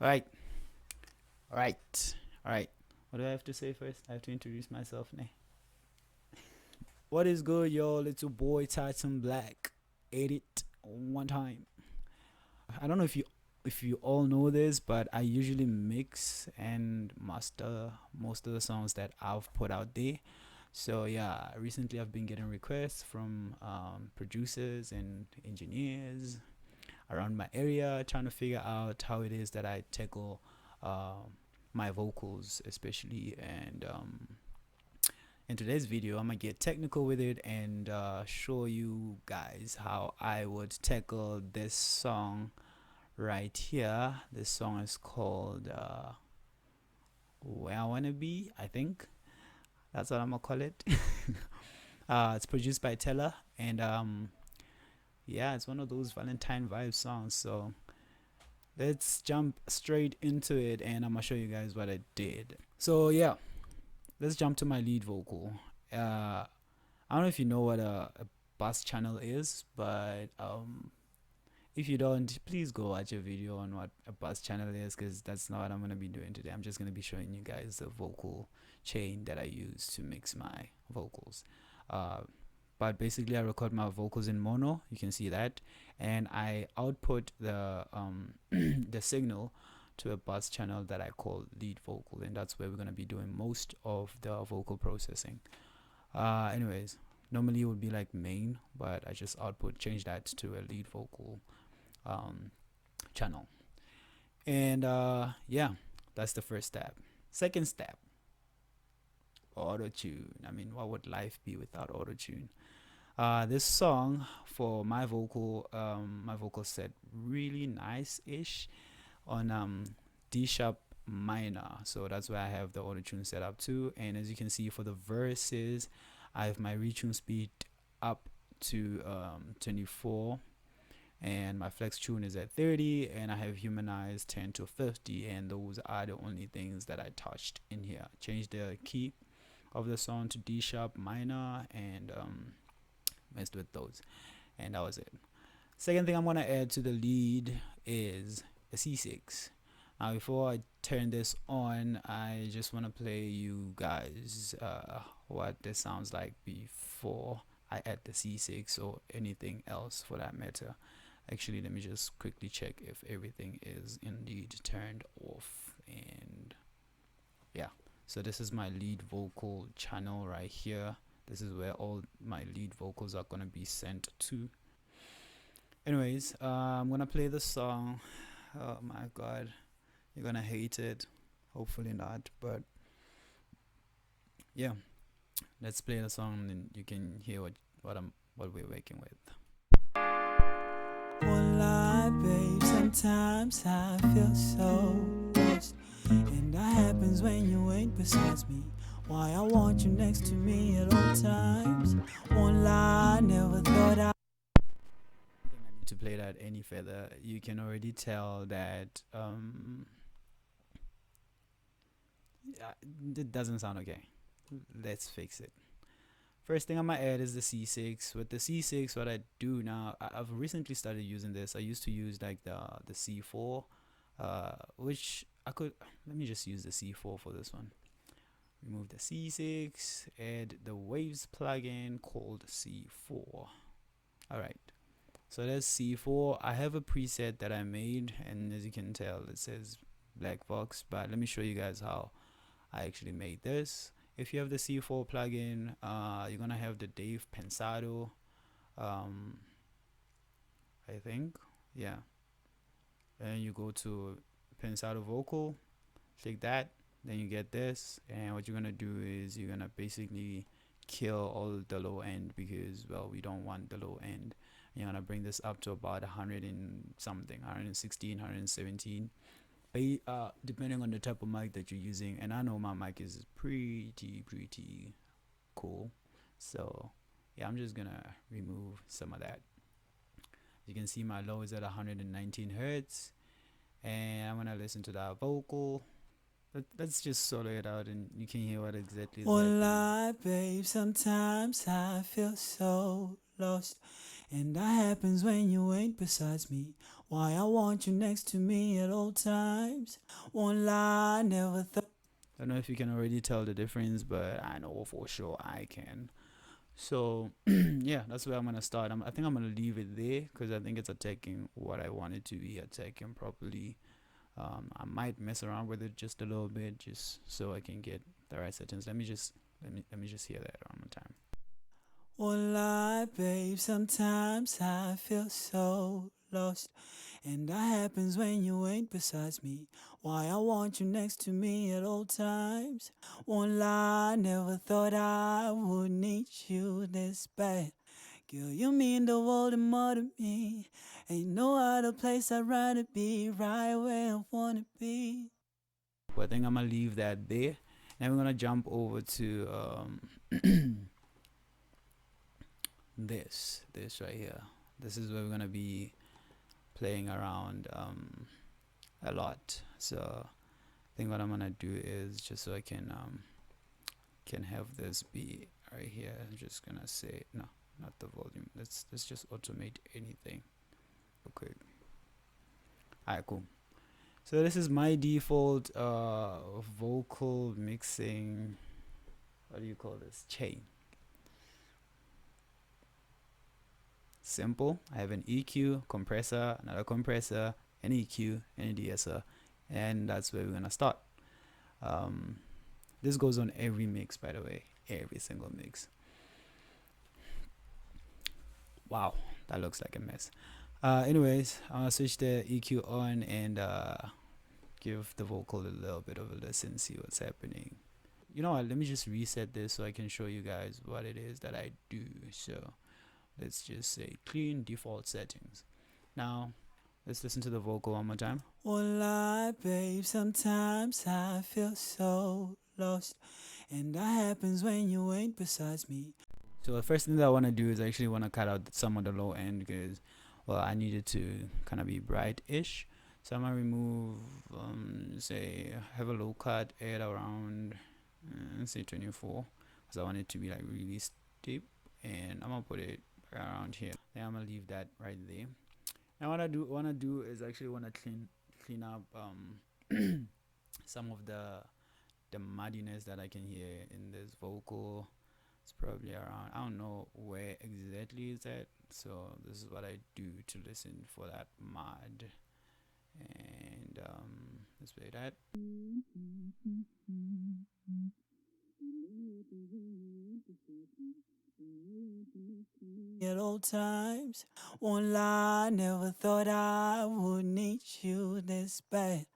All right, all right, all right. What do I have to say first? I have to introduce myself now. What is good, y'all? It's your boy Titan Black. Ate it one time. I don't know if you all know this, but I usually mix and master most of the songs that I've put out there. So yeah, recently I've been getting requests from producers and engineers around my area, trying to figure out how it is that I tackle um, my vocals, especially. And in today's video, I'm gonna get technical with it and show you guys how I would tackle this song right here. This song is called Where I Wanna Be, I think. That's what I'm gonna call it. It's produced by Teller, and yeah, it's one of those Valentine vibe songs. So let's jump straight into it, and I'm gonna show you guys what I did. So yeah, let's jump to my lead vocal. I don't know if you know what a bus channel is, but if you don't, please go watch a video on what a bus channel is, because that's not what I'm gonna be doing today. I'm just gonna be showing you guys the vocal chain that I use to mix my vocals. Uh, but basically, I record my vocals in mono. You can see that, and I output the the signal to a bus channel that I call lead vocal, and that's where we're gonna be doing most of the vocal processing. Anyways, normally it would be like main, but I just change that to a lead vocal um, channel. And yeah, that's the first step. Second step, auto tune. I mean, what would life be without auto tune? This song for my vocal set really nice ish on D sharp minor. So that's where I have the auto tune set up too. And as you can see, for the verses, I have my retune speed up to 24, and my flex tune is at 30, and I have humanized 10 to 50, and those are the only things that I touched in here. Changed the key of the song to D sharp minor, and messed with those, and that was it. Second thing I'm gonna add to the lead is a C6. Now before I turn this on, I just want to play you guys what this sounds like before I add the C6 or anything else for that matter. Actually, let me just quickly check if everything is indeed turned off. And yeah, so this is my lead vocal channel right here. This is where all my lead vocals are gonna be sent to. Anyways, I'm gonna play the song. Oh my god, you're gonna hate it. Hopefully not, but yeah, let's play the song and you can hear what we're working with. One lie, babe. Sometimes I feel so lost, and that happens when you ain't beside me. Why I want you next to me at all times. One lie, I never thought I need to play that any further. You can already tell that it doesn't sound okay. Let's fix it. First thing I'm gonna add is the C6. With the C6, what I do now, I've recently started using this. I used to use like the C4, which I could. Let me just use the C4 for this one. Remove the C6, add the Waves plugin called C4. All right. So that's C4. I have a preset that I made, and as you can tell, it says Black Box. But let me show you guys how I actually made this. If you have the C4 plugin, you're gonna have the Dave Pensado, I think, yeah. And you go to Pensado Vocal, click that, then you get this, and what you're gonna do is you're gonna basically kill all the low end, because well, we don't want the low end. You're gonna bring this up to about 100 and something, 116, 117. Depending on the type of mic that you're using, and I know my mic is pretty cool, so yeah, I'm just gonna remove some of that. You can see my low is at 119 hertz, and I'm gonna listen to that vocal. Let's just solo it out and you can hear what exactly is happening. Lie, babe, sometimes I feel so lost, and that happens when you ain't beside me. Why I want you next to me at all times. Won't lie, never thought. I don't know if you can already tell the difference, but I know for sure I can. So yeah, that's where I'm gonna start. I think I'm gonna leave it there because I think it's attacking what I want it to be attacking properly. I might mess around with it just a little bit, just so I can get the right settings. Let me just hear that one more time. Won't lie, babe, sometimes I feel so lost. And that happens when you ain't besides me. Why I want you next to me at all times. Won't lie, never thought I would need you this bad. Girl, you mean the world and more to me. Ain't no other place I'd rather be, right where I wanna be. But I think I'm gonna leave that there. Now we're gonna jump over to this right here. This is where we're gonna be playing around a lot. So I think what I'm gonna do is just so I can have this be right here. I'm just gonna say no, not the volume. Let's just automate anything. Okay. Alright, cool. So this is my default vocal mixing. What do you call this? Chain. Simple. I have an EQ, compressor, another compressor, an EQ, and a de-esser, and that's where we're gonna start. This goes on every mix, by the way, every single mix. Wow, that looks like a mess. Anyways, I'll switch the EQ on and give the vocal a little bit of a listen, see what's happening. You know what? Let me just reset this so I can show you guys what it is that I do. So let's just say clean default settings. Now let's listen to the vocal one more time. Won't lie, babe, sometimes I feel so lost. And that happens when you ain't besides me. So the first thing that I want to do is I actually want to cut out some of the low end because, well, I need it to kind of be bright-ish. So I'm going to remove, say, have a low cut at around, say 24. Because I want it to be like really steep. And I'm going to put it around here. Then I'm going to leave that right there. Now what I want to do is actually want to clean up some of the muddiness that I can hear in this vocal. It's probably around, I don't know where exactly it's at, so this is what I do to listen for that mud. And let's play that. At all times, won't lie, never thought I would need you this bad.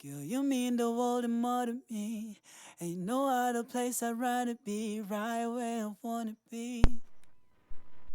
Girl, you mean the world and more to me. Ain't no other place I'd rather be, right where I wanna be.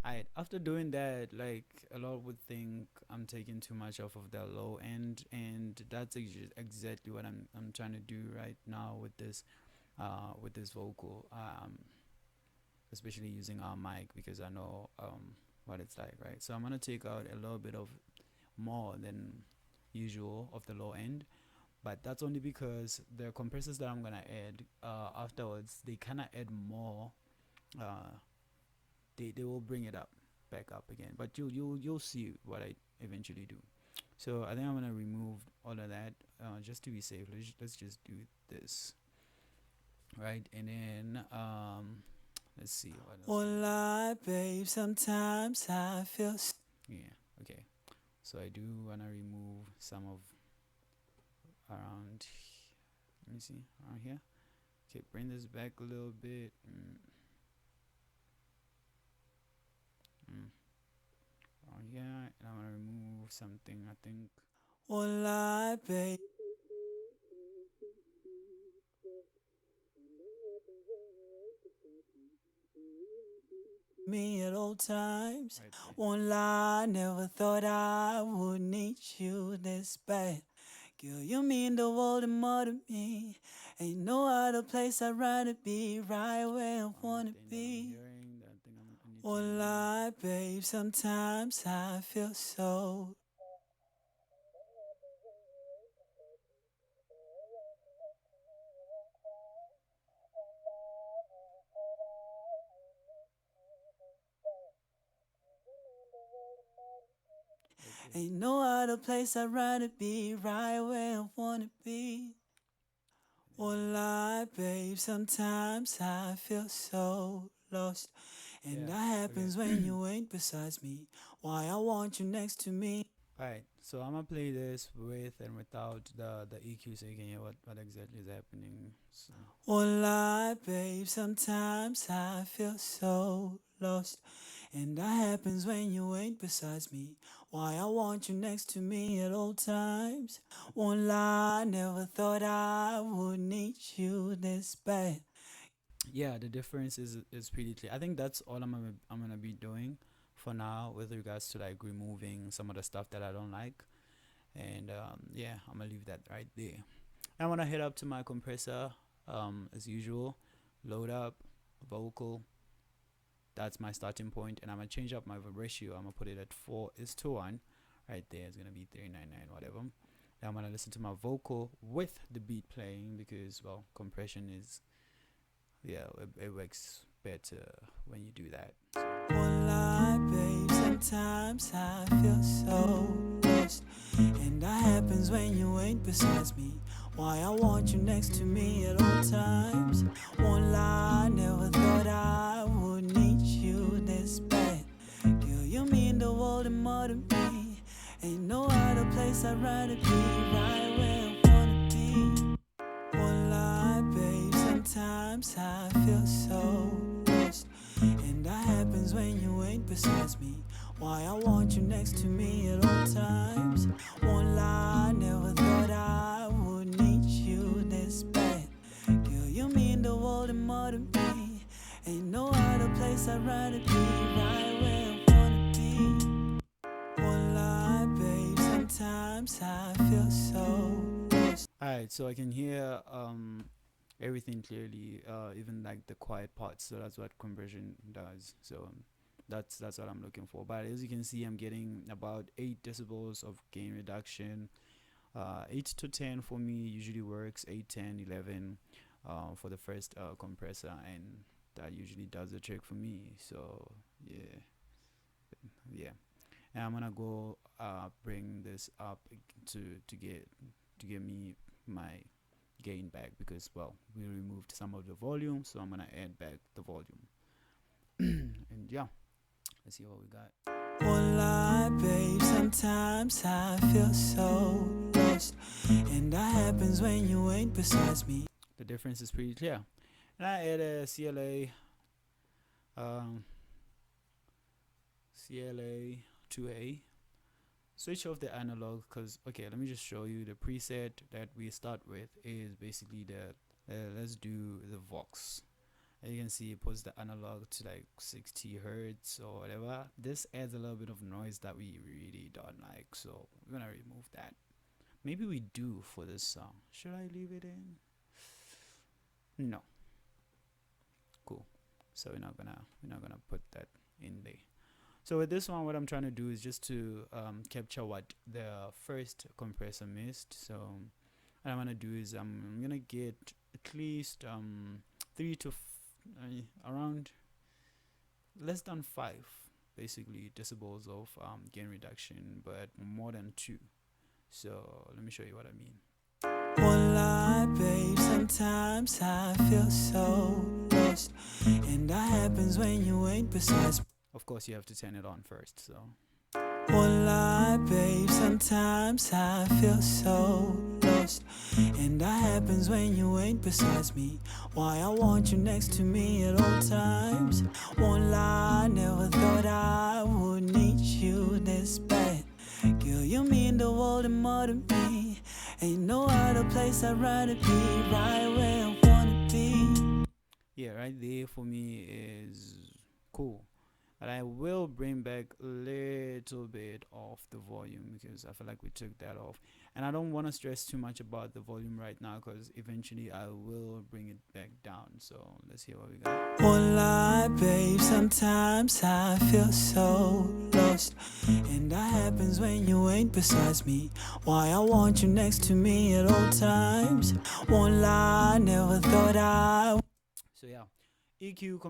Alright, after doing that, like a lot would think I'm taking too much off of the low end, and that's exactly what I'm trying to do right now with this vocal, especially using our mic because I know what it's like, right? So I'm gonna take out a little bit of more than usual of the low end, but that's only because the compressors that I'm gonna add afterwards, they kind of add more. They will bring it up back up again, but you'll see what I eventually do. So I think I'm gonna remove all of that just to be safe. Let's just do this, right? And then let's see what else. Won't lie, babe, sometimes I feel yeah, okay. So I do wanna remove some of around, let me see, around here. Okay, bring this back a little bit. Around here, and I'm gonna remove something, I think. Won't lie, babe. Me at all times. Right. Won't lie, never thought I would need you this bad. Girl, you mean the world and more to me. Ain't no other place I'd rather be, right where I wanna be. Won't lie, babe, sometimes I feel so. Ain't no other place I'd rather be, right where I wanna be. One lie, babe, sometimes I feel so lost. And that happens when you ain't beside me. Why I want you next to me. Alright, so I'm gonna play this with and without the EQ so you can hear what exactly is happening. So. One lie, babe, sometimes I feel so lost. And that happens when you ain't beside me. Why I want you next to me at all times. One lie, never thought I would need you this bad. Yeah, the difference is pretty clear. I think that's all I'm gonna be doing for now with regards to like removing some of the stuff that I don't like, and yeah, I'm gonna leave that right there. I want to head up to my compressor, as usual, load up vocal. That's my starting point, and I'm gonna change up my ratio. I'm gonna put it at 4:1. Right there, it's gonna be 399 whatever. Now I'm gonna listen to my vocal with the beat playing because well, compression is yeah, it works better when you do that. One lie, babe, sometimes I feel so lost. And that happens when you ain't beside me. Why I want you next to me at all times. One lie, never thought I would need you this bad. Girl, you mean the world and more to me. Ain't no other place I'd rather be, right where I wanna be. One lie, babe, sometimes I feel so lost. And that happens when you ain't beside me. Why I want you next to me at all times. One lie, never thought I would need you this bad. Girl, you mean the world and more to me. Ain't no other place I'd rather be, right where I wanna be. One lie, babe, sometimes I feel so lost. Alright, so I can hear everything clearly, even like the quiet parts. So that's what conversion does. So that's what I'm looking for. But as you can see, I'm getting about 8 decibels of gain reduction. 8 to 10 for me usually works. 8, 10, 11 for the first compressor, and that usually does the trick for me. So yeah. And I'm gonna go bring this up to get me my gain back because well, we removed some of the volume, so I'm gonna add back the volume. And yeah, let's see what we got. One lie, babe, sometimes I feel so lost. And that happens when you ain't beside me. The difference is pretty clear. And I add a CLA CLA 2A. Switch off the analog because okay, let me just show you the preset that we start with is basically the let's do the Vox. As you can see, it puts the analog to like 60 hertz or whatever. This adds a little bit of noise that we really don't like, so we're gonna remove that. Maybe we do for this song. Should I leave it in? No. Cool. So we're not gonna put that in there. So with this one, what I'm trying to do is just to capture what the first compressor missed. So what I'm gonna do is I'm gonna get at least 3 to around less than 5 basically decibels of gain reduction, but more than 2. So let me show you what I mean. One lie, babe, sometimes I feel so lost. And that happens when you ain't beside me. Of course, you have to turn it on first, so. One lie, babe, sometimes I feel so lost. And that happens when you ain't beside me. Why I want you next to me at all times. One lie, never thought I would need you this bad. Girl, you mean the world and more to me. Ain't no other place I'd rather be, right where I wanna be. Yeah, right there for me is cool. But I will bring back a little bit of the volume because I feel like we took that off. And I don't want to stress too much about the volume right now because eventually I will bring it back down. So let's hear what we got. One lie, babe, sometimes I feel so lost. And that happens when you ain't beside me. Why I want you next to me at all times. One lie, never thought I... So yeah. EQ,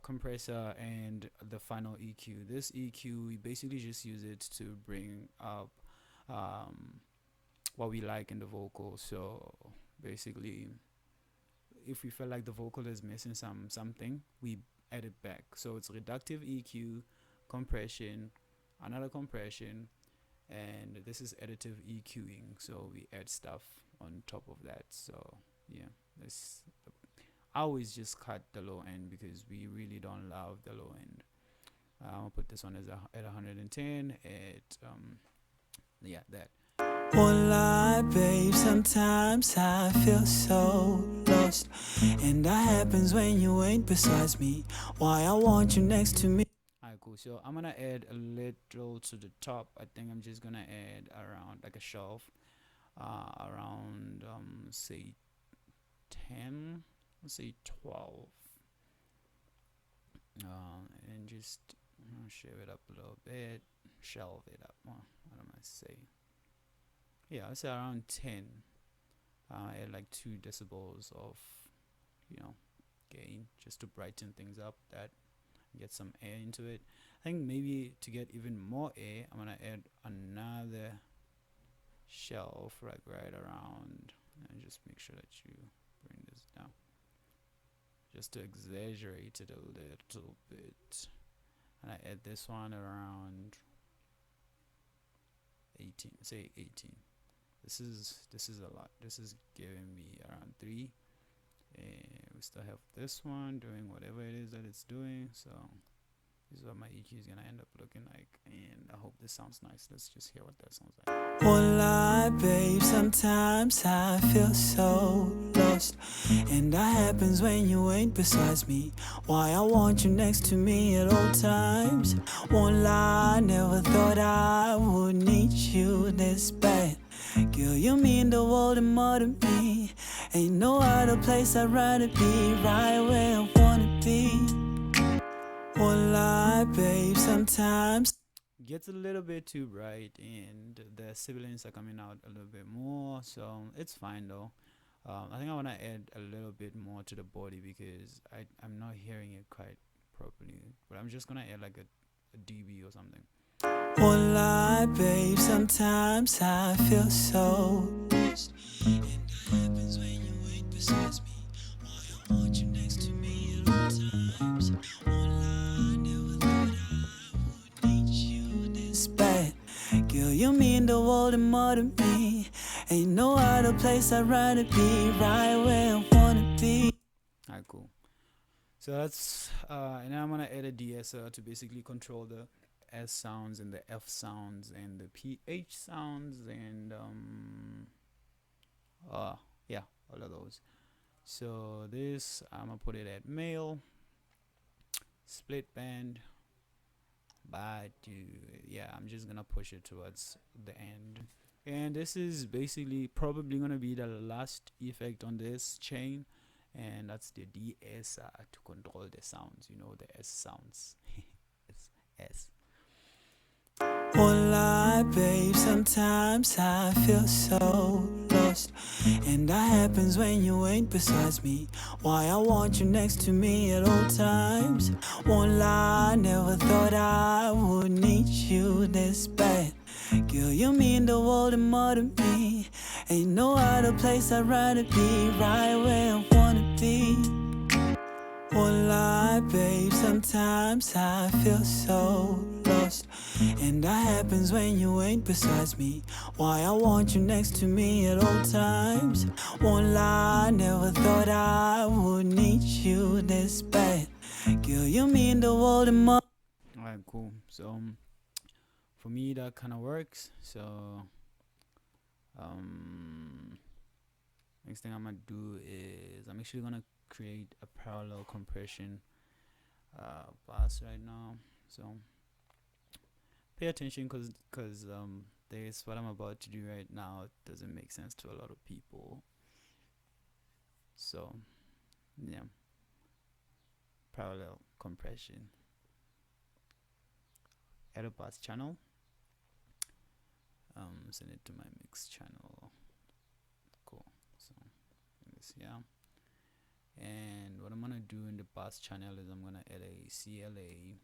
compressor, and the final EQ. This EQ, we basically just use it to bring up um, what we like in the vocal. So basically, if we feel like the vocal is missing something, we add it back. So it's reductive EQ, compression, another compression, and this is additive EQing. So we add stuff on top of that. So yeah, this I always just cut the low end because we really don't love the low end. I'll put this one at 110 at yeah, that. Won't lie, babe, sometimes I feel so lost, and that happens when you ain't beside me. Why I want you next to me. Alright, cool. So I'm gonna add a little to the top. I think I'm just gonna add around like a shelf, around say 10, let's say 12, and just shave it up a little bit, shelve it up. What am I say? Yeah, I'd say around 10. Add like 2 decibels of, gain just to brighten things up. That get some air into it. I think maybe to get even more air, I'm gonna add another shelf right around, and just make sure that you bring this down, just to exaggerate it a little bit. And I add this one around 18. Say 18. This is a lot. This is giving me around 3, and we still have this one doing whatever it is that it's doing. So this is what my EQ is gonna end up looking like, and I hope this sounds nice. Let's just hear what that sounds like. Won't lie, babe, sometimes I feel so lost, and that happens when you ain't beside me. Why I want you next to me at all times. Won't lie, I never thought I would need you this bad. Girl, you mean the world and more to me. Ain't no other place I'd rather be, right where I wanna be. Won't lie, babe, sometimes gets a little bit too bright and the sibilants are coming out a little bit more, so it's fine though. I think I want to add a little bit more to the body because I'm not hearing it quite properly, but I'm just gonna add like a dB or something. Won't lie, babe, sometimes I feel so lost, and that happens when you ain't beside me. Why I want you next to me at all times. Won't lie, I never thought I would need you this bad. Girl, you mean the world and more to me. Ain't no other place I'd rather be, right where I wanna be. Alright, cool. So that's and then I'm gonna add a de-esser to basically control the S sounds and the F sounds and the PH sounds and yeah, all of those. So this I'm gonna put it at male, split band, but yeah, I'm just gonna push it towards the end. And this is basically probably gonna be the last effect on this chain, and that's the de-esser to control the sounds, the S sounds. It's S. Won't lie, babe, sometimes I feel so lost, and that happens when you ain't beside me. Why I want you next to me at all times. Won't lie, I never thought I would need you this bad. Girl, you mean the world and more to me. Ain't no other place I'd rather be, right where I wanna be. Won't lie, babe, sometimes I feel so lost, and that happens when you ain't beside me. Why I want you next to me at all times. Won't lie, I never thought I would need you this bad. Girl, you mean the world and more. Alright, cool. So for me that kind of works. So next thing I'm gonna do is I'm actually gonna create a parallel compression bus right now. So pay attention because this what I'm about to do right now doesn't make sense to a lot of people. So yeah, parallel compression, add a bus channel, send it to my mix channel. Cool. So this, yeah. And what I'm gonna do in the bass channel is I'm gonna add a CLA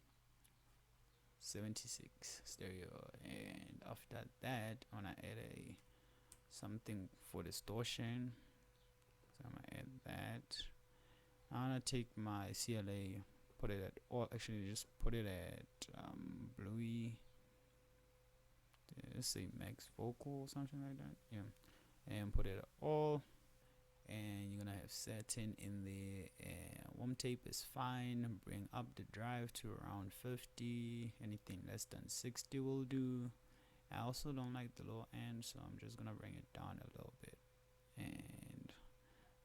76 stereo, and after that I'm gonna add a something for distortion. So I'm gonna add that. I'm gonna take my CLA, put it at all, actually just put it at Bluey, let's say max vocal or something like that, yeah, and put it at all. And you're gonna have satin in there, and warm tape is fine. Bring up the drive to around 50. Anything less than 60 will do. I also don't like the low end, so I'm just gonna bring it down a little bit. And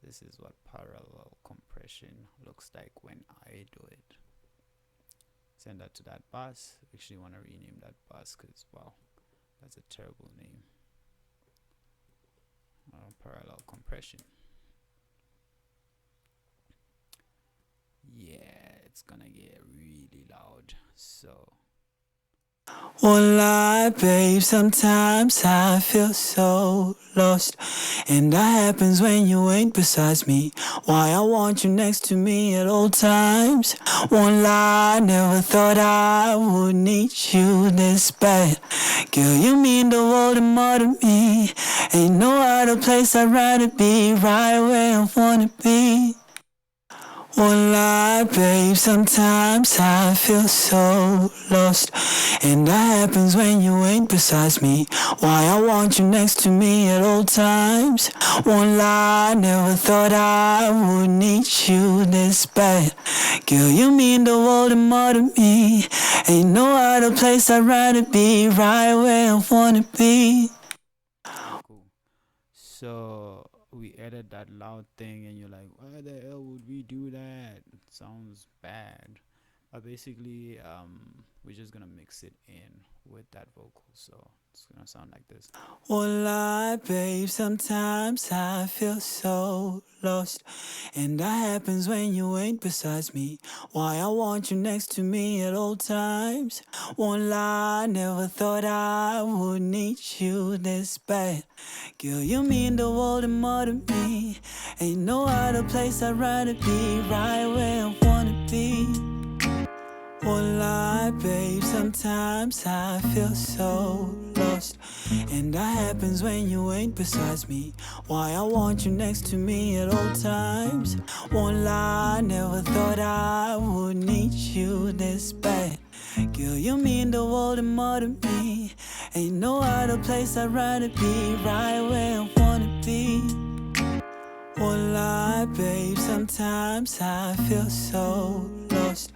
this is what parallel compression looks like when I do it. Send that to that bus. Actually want to rename that bus because wow, that's a terrible name. Parallel compression. Yeah, it's gonna get really loud. So Won't lie, babe, sometimes I feel so lost. And that happens when you ain't beside me. Why I want you next to me at all times. Won't lie, never thought I would need you this bad. Girl, you mean the world and more to me. Ain't no other place I'd rather be, right where I wanna be. Won't lie, babe, sometimes I feel so lost. And that happens when you ain't beside me. Why I want you next to me at all times. Won't lie, never thought I would need you this bad. Girl, you mean the world and more to me. Ain't no other place I'd rather be, right where I wanna be. cool. So we added that loud thing, and you're like, why the hell would we do that? It sounds bad. But basically, we're just gonna mix it in with that vocal, so it's gonna sound like this. Won't lie, babe, sometimes I feel so lost. And that happens when you ain't beside me. Why I want you next to me at all times. Won't lie, never thought I would need you this bad. Girl, you mean the world and more to me. Ain't no other place I'd rather be, right where I wanna be. Won't lie, babe, sometimes I feel so lost. And that happens when you ain't beside me. Why I want you next to me at all times. Won't lie, never thought I would need you this bad. Girl, you mean the world and more to me. Ain't no other place I'd rather be, right where I wanna be. Won't lie, babe, sometimes I feel so lost.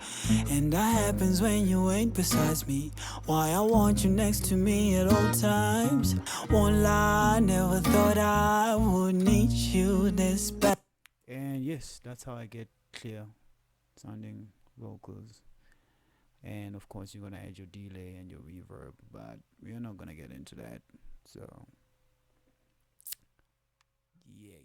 And that happens when you ain't beside me. Why I want you next to me at all times. Won't lie, never thought I would need you this bad. And yes, that's how I get clear sounding vocals. And of course, you're gonna add your delay and your reverb, but we're not gonna get into that. So, yeah.